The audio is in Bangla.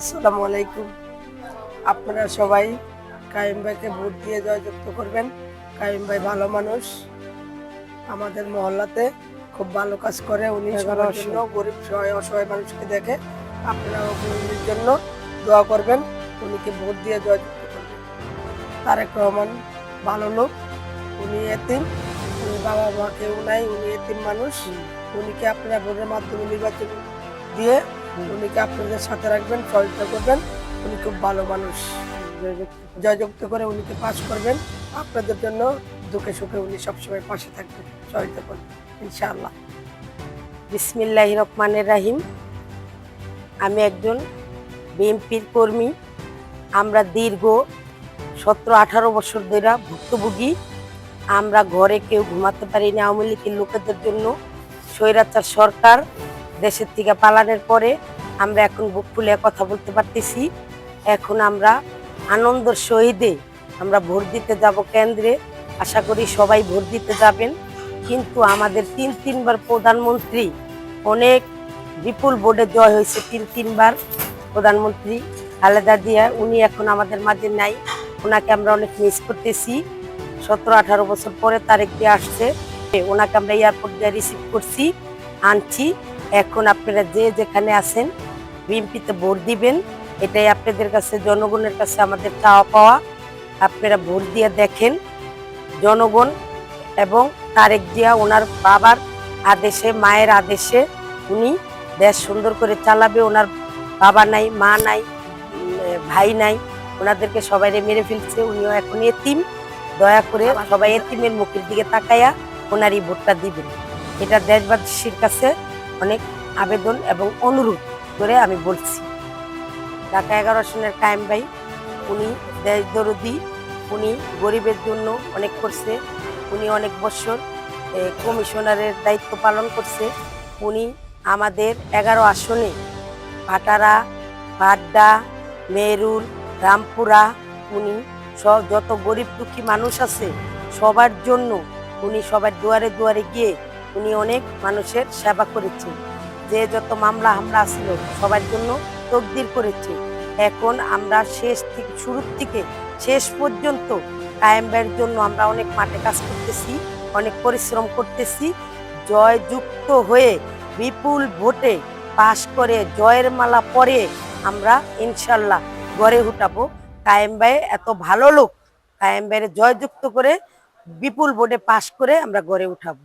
আসসালামু আলাইকুম। আপনারা সবাই কাইম ভাইকে ভোট দিয়ে জয়যুক্ত করবেন। কাইম ভাই ভালো মানুষ, আমাদের মহল্লাতে খুব ভালো কাজ করে। উনি সবার জন্য গরিব অসহায় মানুষকে দেখে। আপনারা উনির জন্য দোয়া করবেন, উনিকে ভোট দিয়ে জয়যুক্ত করবেন। তারেক রহমান ভালো লোক, উনি এতিম, উনি বাবা মা কেউ নাই, উনি এতিম মানুষ। উনিকে আপনারা ভোটের মাধ্যমে নির্বাচন দিয়ে উনিকে আপনাদের সাথে রাখবেন, সহযোগিতা করবেন। উনি খুব ভালো মানুষ, জয়যুক্ত করে উনিকে পাস করবেন। আপনাদের জন্য দুঃখে সুখে উনি সবসময় পাশে থাকবেন, সহযোগিতা করবেন ইনশাআল্লাহ। বিসমিল্লাহির রহমানির রহিম। আমি একজন বিএনপির কর্মী। আমরা দীর্ঘ 17-18 বছর ধরে ভুক্তভোগী। আমরা ঘরে কেউ ঘুমাতে পারি না আওয়ামী লীগের লোকেদের জন্য। স্বৈরাচার সরকার দেশের থেকে পালানোর পরে আমরা এখন বুক ফুলে কথা বলতে পারতেছি। এখন আমরা আনন্দের সহিতে আমরা ভোট দিতে যাব কেন্দ্রে। আশা করি সবাই ভোট দিতে যাবেন। কিন্তু আমাদের তিনবার প্রধানমন্ত্রী অনেক বিপুল ভোটে জয় হয়েছে, তিনবার প্রধানমন্ত্রী খালেদা জিয়া, উনি এখন আমাদের মাঝে নাই। ওনাকে আমরা অনেক মিস করতেছি। 17-18 বছর পরে তারেক দিয়ে আসছে, ওনাকে আমরা এয়ারপোর্ট দিয়ে রিসিভ করছি, আনছি। এখন আপনারা যে যেখানে আছেন বিএনপিতে ভোট দিবেন, এটাই আপনাদের কাছে, জনগণের কাছে আমাদের চাওয়া পাওয়া। আপনারা ভোট দিয়ে দেখেন জনগণ এবং তারেক জিয়া ওনার বাবার আদেশে, মায়ের আদেশে উনি দেশ সুন্দর করে চালাবে। ওনার বাবা নাই, মা নাই, ভাই নাই, ওনাদেরকে সবাই মেরে ফেলছে। উনিও এখন এতিম। দয়া করে সবাই এতিমের মুখের দিকে তাকাইয়া ওনারই ভোটটা দিবেন। এটা দেশবাসীর কাছে অনেক আবেদন এবং অনুরোধ করে আমি বলছি। ঢাকা 11 আসনের কায়েম ভাই, উনি দেশ দরদি, উনি গরিবের জন্য অনেক করছে। উনি অনেক বছর কমিশনারের দায়িত্ব পালন করছে। উনি আমাদের 11 আসনে ভাটারা, বাড্ডা, মেরুল, রামপুরা, উনি সব যত গরিব দুঃখী মানুষ আছে সবার জন্য উনি সবার দুয়ারে দুয়ারে গিয়ে উনি অনেক মানুষের সেবা করেছে। যে যত মামলা হামলা ছিল সবার জন্য তকদির করেছে। এখন আমরা শেষ থেকে শুরু থেকে শেষ পর্যন্ত কায়েম ভাইয়ের জন্য আমরা অনেক মাঠে কাজ করতেছি, অনেক পরিশ্রম করতেছি। জয়যুক্ত হয়ে বিপুল ভোটে পাশ করে জয়ের মালা পরে আমরা ইনশাল্লাহ গড়ে উঠাবো। কায়েম ভাই এত ভালো লোক, কায়েম ভাইয়ের জয়যুক্ত করে বিপুল ভোটে পাশ করে আমরা গড়ে উঠাবো।